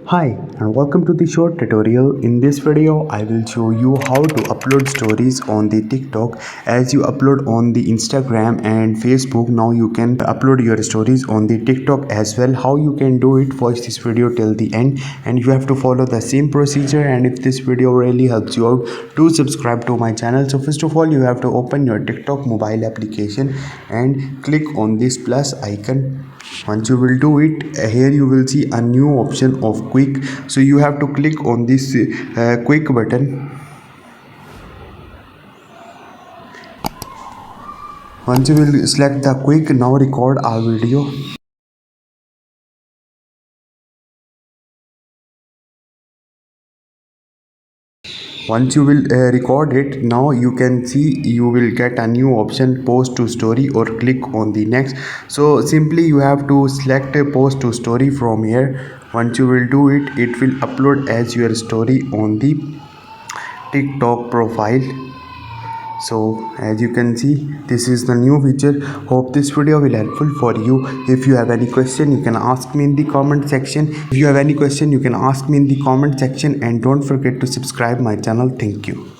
Hi and welcome to the short tutorial. In this video I will show you how to upload stories on the TikTok. As you upload on the Instagram and Facebook, now you can upload your stories on the TikTok as well. How you can do it, watch this video till the end and you have to follow the same procedure. And if this video really helps you out, do subscribe to my channel. So first of all, you have to open your TikTok mobile application and click on this plus icon. Once you will do it, here you will see a new option of quick, so you have to click on this quick button. Once you will select the quick, now record our video. Once you will record it, now you can see you will get a new option, post to story, or click on the next. So simply you have to select a post to story from here. Once you will do it, it will upload as your story on the TikTok profile. So as you can see, this is the new feature. Hope this video will helpful for you. If you have any question, you can ask me in the comment section. And don't forget to subscribe my channel. Thank you.